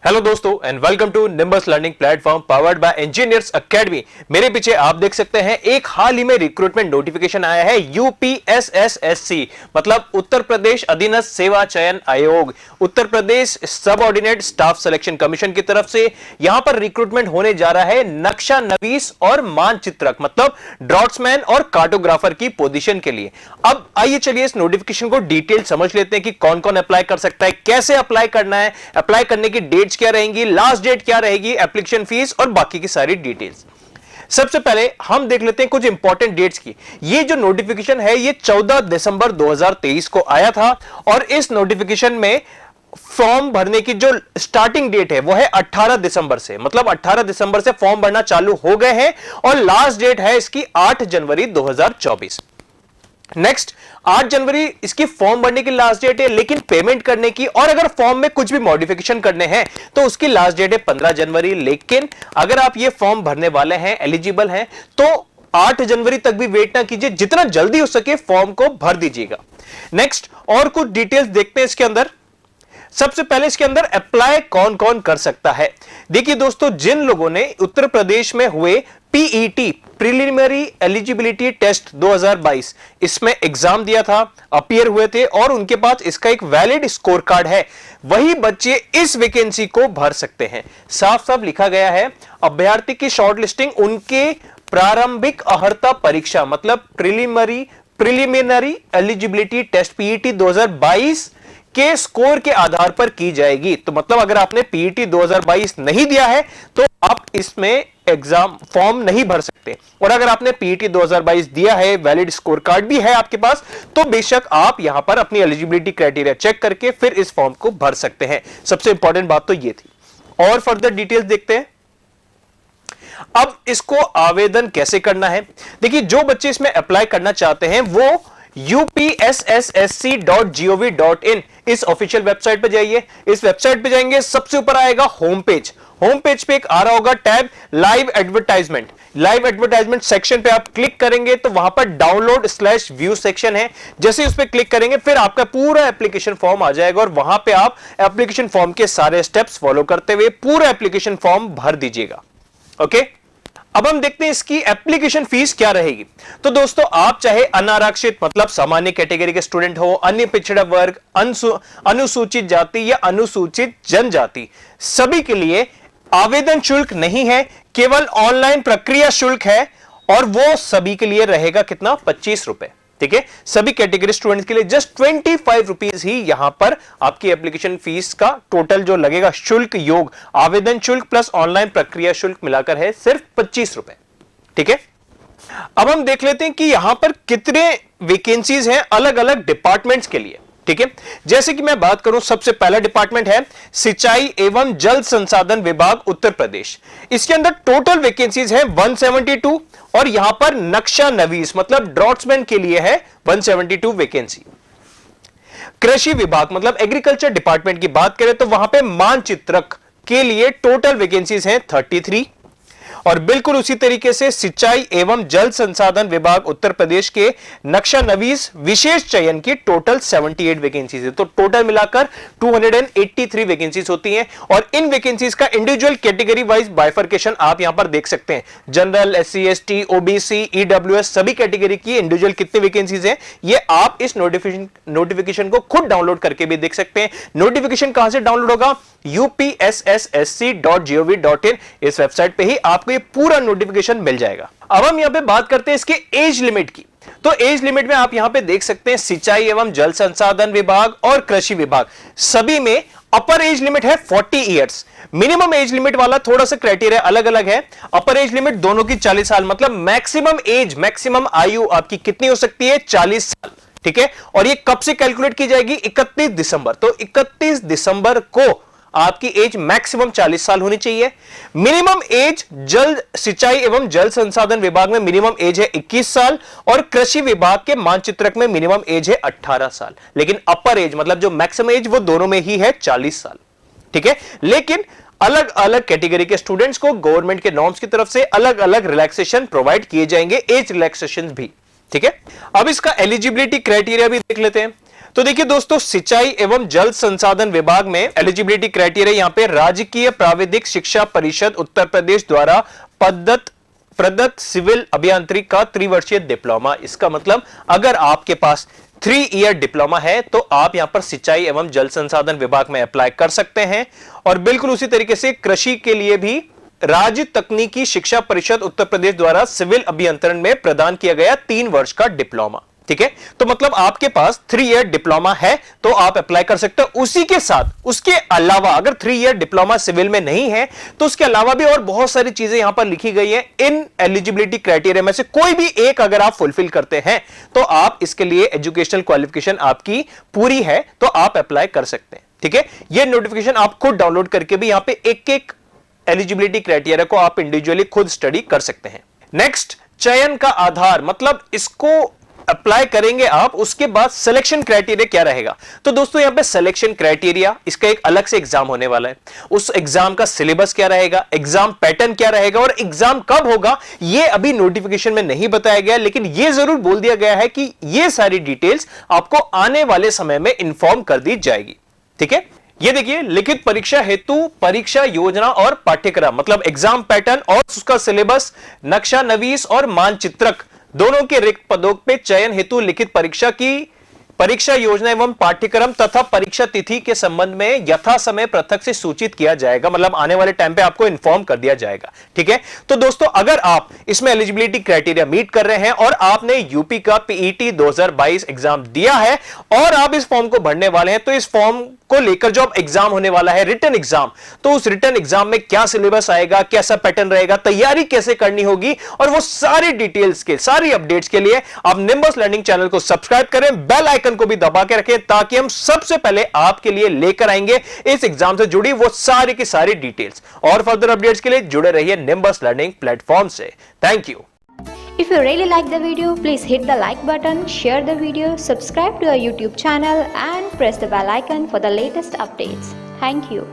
Hello दोस्तों and welcome to Nimbus learning platform powered by Engineers Academy. मेरे पीछे आप देख सकते हैं एक हाल ही में रिक्रूटमेंट नोटिफिकेशन आया है यूपीएसएसएससी मतलब उत्तर प्रदेश अधीनस्थ सेवा चयन आयोग, Uttar Pradesh subordinate staff selection commission की तरफ से यहां पर रिक्रूटमेंट होने जा रहा है नक्शा नवीस और मानचित्रक मतलब ड्रॉट्समैन और कार्टोग्राफर की पोजीशन के लिए। अब आइए चलिए इस नोटिफिकेशन को डिटेल समझ लेते हैं कि कौन कौन अप्लाई कर सकता है, कैसे अप्लाई करना है, अप्लाई करने की डेट क्या रहेंगी, लास्ट डेट क्या रहेगी, एप्लीकेशन फीस और बाकी की सारी डिटेल्स। सबसे पहले हम देख लेते हैं कुछ इंपॉर्टेंट डेट्स की। ये जो नोटिफिकेशन है ये 14 दिसंबर 2023 को आया था और इस नोटिफिकेशन में फॉर्म भरने की जो स्टार्टिंग डेट है वो है 18 दिसंबर से, मतलब 18 दिसंबर से फॉर्म भरना चालू हो गए हैं और लास्ट डेट है इसकी 8 जनवरी 2024। नेक्स्ट 8 जनवरी इसकी फॉर्म भरने की लास्ट डेट है, लेकिन पेमेंट करने की और अगर फॉर्म में कुछ भी मॉडिफिकेशन करने हैं तो उसकी लास्ट डेट है 15 जनवरी। लेकिन अगर आप ये फॉर्म भरने वाले हैं, एलिजिबल हैं, तो 8 जनवरी तक भी वेट ना कीजिए, जितना जल्दी हो सके फॉर्म को भर दीजिएगा। नेक्स्ट और कुछ डिटेल्स देखते हैं इसके अंदर। सबसे पहले इसके अंदर अप्लाई कौन कौन कर सकता है। देखिए दोस्तों, जिन लोगों ने उत्तर प्रदेश में हुए पीईटी प्रीलिमिनरी एलिजिबिलिटी टेस्ट 2022 इसमें एग्जाम दिया था, अपीयर हुए थे और उनके पास इसका एक वैलिड स्कोर कार्ड है, वही बच्चे इस वैकेंसी को भर सकते हैं। साफ साफ लिखा गया है अभ्यर्थी की शॉर्टलिस्टिंग उनके प्रारंभिक अर्हता परीक्षा मतलब प्रीलिमिनरी एलिजिबिलिटी टेस्ट पीईटी 2022 के स्कोर के आधार पर की जाएगी। तो मतलब अगर आपने पीईटी 2022 नहीं दिया है तो आप इसमें एग्जाम फॉर्म नहीं भर सकते, और अगर आपने पीईटी 2022 दिया है, वैलिड स्कोर कार्ड भी है आपके पास, तो बेशक आप यहां पर अपनी एलिजिबिलिटी क्राइटेरिया चेक करके फिर इस फॉर्म को भर सकते हैं। सबसे इंपॉर्टेंट बात तो ये थी। और फर्दर डिटेल्स देखते हैं। अब इसको आवेदन कैसे करना है। देखिए, जो बच्चे इसमें अप्लाई करना चाहते हैं वो upsssc.gov.in इस ऑफिशियल वेबसाइट पे जाइए। इस वेबसाइट पे जाएंगे, सबसे ऊपर आएगा होम पेज। होम पेज पे एक आ रहा होगा tab live advertisement. Live advertisement section पे आप क्लिक करेंगे तो वहां पर डाउनलोड/व्यू सेक्शन है। जैसे उस पर क्लिक करेंगे फिर आपका पूरा एप्लीकेशन फॉर्म आ जाएगा और वहां पे आप एप्लीकेशन फॉर्म के सारे स्टेप्स फॉलो करते हुए पूरा एप्लीकेशन फॉर्म भर दीजिएगा। ओके, अब हम देखते हैं इसकी एप्लीकेशन फीस क्या रहेगी। तो दोस्तों, आप चाहे अनारक्षित मतलब सामान्य कैटेगरी के स्टूडेंट हो, अन्य पिछड़ा वर्ग, अनुसूचित जाति या अनुसूचित जनजाति, सभी के लिए आवेदन शुल्क नहीं है, केवल ऑनलाइन प्रक्रिया शुल्क है और वो सभी के लिए रहेगा कितना, 25 रुपए। ठीक है, सभी कैटेगरी स्टूडेंट्स के लिए जस्ट 25 रुपीज ही यहां पर आपकी एप्लीकेशन फीस का टोटल जो लगेगा शुल्क योग आवेदन शुल्क प्लस ऑनलाइन प्रक्रिया शुल्क मिलाकर है सिर्फ 25 रुपए। ठीक है, अब हम देख लेते हैं कि यहां पर कितने वैकेंसीज हैं अलग अलग डिपार्टमेंट्स के लिए। ठीक है, जैसे कि मैं बात करूं, सबसे पहला डिपार्टमेंट है सिंचाई एवं जल संसाधन विभाग उत्तर प्रदेश। इसके अंदर टोटल वैकेंसीज है 172 और यहां पर नक्शा नवीस मतलब ड्रॉट्समैन के लिए है 172 वैकेंसी। कृषि विभाग मतलब एग्रीकल्चर डिपार्टमेंट की बात करें तो वहां पे मानचित्रक के लिए टोटल वैकेंसीज हैं 33 और बिल्कुल उसी तरीके से सिंचाई एवं जल संसाधन विभाग उत्तर प्रदेश के नक्शा नवीस विशेष चयन की टोटल 78 वैकेंसीज है। तो टोटल मिलाकर 283 वैकेंसीज होती हैं और इन वैकेंसीज का इंडिविजुअल कैटेगरी वाइज बाइफर्केशन आप यहां पर देख सकते हैं। General, SC, ST, OBC, EWS सभी कैटेगरी की इंडिविजुअल कितनी वैकेंसीज हैं ये आप इस नोटिफिकेशन को खुद डाउनलोड करके भी देख सकते हैं। नोटिफिकेशन कहां से डाउनलोड होगा, upsssc.gov.in इस वेबसाइट पे ही आपको ये पूरा नोटिफिकेशन मिल जाएगा। अब हम यहां पे बात करते हैं इसके एज लिमिट की। तो एज लिमिट में आप यहां पे देख सकते हैं सिंचाई एवं जल संसाधन विभाग और कृषि विभाग सभी में अपर एज लिमिट है 40 इयर्स। मिनिमम एज लिमिट वाला थोड़ा सा क्राइटेरिया अलग अलग है। अपर एज लिमिट दोनों की 40 साल मतलब मैक्सिमम आयु आपकी कितनी हो सकती है, 40 साल। ठीक है, और ये कब से कैलकुलेट की जाएगी, 31 दिसंबर। तो 31 दिसंबर को आपकी एज मैक्सिमम 40 साल होनी चाहिए। मिनिमम एज जल सिंचाई एवं जल संसाधन विभाग में मिनिमम एज है 21 साल और कृषि विभाग के मानचित्रक में मिनिमम एज है 18 साल। लेकिन अपर एज मतलब जो मैक्सिमम एज वो दोनों में ही है 40 साल। ठीक है, लेकिन अलग अलग कैटेगरी के स्टूडेंट्स को गवर्नमेंट के नॉर्म्स की तरफ से अलग अलग रिलैक्सेशन प्रोवाइड किए जाएंगे, एज रिलैक्सेशन भी। ठीक है, अब इसका एलिजिबिलिटी क्राइटेरिया भी देख लेते हैं। तो देखिए दोस्तों, सिंचाई एवं जल संसाधन विभाग में एलिजिबिलिटी क्राइटेरिया यहां पे राजकीय प्राविधिक शिक्षा परिषद उत्तर प्रदेश द्वारा प्रदत्त सिविल अभियांत्रिकी का त्रिवर्षीय डिप्लोमा। इसका मतलब अगर आपके पास 3 ईयर डिप्लोमा है तो आप यहां पर सिंचाई एवं जल संसाधन विभाग में अप्लाई कर सकते हैं। और बिल्कुल उसी तरीके से कृषि के लिए भी राज्य तकनीकी शिक्षा परिषद उत्तर प्रदेश द्वारा सिविल अभियंत्रण में प्रदान किया गया 3 वर्ष का डिप्लोमा। ठीक है, तो मतलब आपके पास 3 ईयर डिप्लोमा है तो आप अप्लाई कर सकते हो। उसी के साथ उसके अलावा अगर 3 ईयर डिप्लोमा सिविल में नहीं है तो उसके अलावा भी और बहुत सारी चीजें यहां पर लिखी गई है। इन एलिजिबिलिटी क्राइटेरिया में से कोई भी एक अगर आप फुलफिल करते हैं तो आप इसके लिए एजुकेशनल क्वालिफिकेशन आपकी पूरी है तो आप अप्लाई कर सकते हैं। ठीक है, यह नोटिफिकेशन आप खुद डाउनलोड करके भी यहां पे एक एलिजिबिलिटी क्राइटेरिया को आप इंडिविजुअली खुद स्टडी कर सकते हैं। नेक्स्ट, चयन का आधार, मतलब इसको अप्लाई करेंगे आप, उसके बाद सिलेक्शन क्राइटेरिया क्या रहेगा। तो दोस्तों यहां पे सिलेक्शन क्राइटेरिया, इसका एक अलग से एग्जाम होने वाला है। उस एग्जाम का सिलेबस क्या रहेगा, एग्जाम पैटर्न क्या रहेगा और एग्जाम कब होगा, यह अभी नोटिफिकेशन में नहीं बताया गया, लेकिन यह जरूर बोल दिया गया है कि यह सारी डिटेल्स आपको आने वाले समय में इंफॉर्म कर दी जाएगी। ठीक है, ये देखिए, लिखित परीक्षा हेतु परीक्षा योजना और पाठ्यक्रम, मतलब एग्जाम पैटर्न और उसका सिलेबस, नक्शा नवीस और मानचित्रक दोनों के रिक्त पदों पे चयन हेतु लिखित परीक्षा की परीक्षा योजना एवं पाठ्यक्रम तथा परीक्षा तिथि के संबंध में यथा समय पृथक से सूचित किया जाएगा, मतलब आने वाले टाइम पे आपको इन्फॉर्म कर दिया जाएगा। ठीक है, तो दोस्तों अगर आप इसमें एलिजिबिलिटी क्राइटेरिया मीट कर रहे हैं और आपने यूपी का पीईटी 2022 एग्जाम दिया है और आप इस फॉर्म को भरने वाले हैं, तो इस फॉर्म को लेकर जो एग्जाम होने वाला है रिटन एग्जाम, तो उस रिटन एग्जाम में क्या सिलेबस आएगा, कैसा पैटर्न रहेगा, तैयारी कैसे करनी होगी, और वो सारी डिटेल्स के सारी अपडेट्स के लिए आप निंबस लर्निंग चैनल को सब्सक्राइब करें, बेल आइकन को भी दबा के रखें ताकि हम सबसे पहले आपके लिए लेकर आएंगे इस एग्जाम से जुड़ी वो सारी की सारी डिटेल्स। और फर्दर अपडेट्स के लिए जुड़े रहिए निंबस लर्निंग प्लेटफॉर्म से। Thank you. If you really like the video, please hit the like button, share the video, subscribe to our YouTube channel and press the bell icon for the latest updates. Thank you.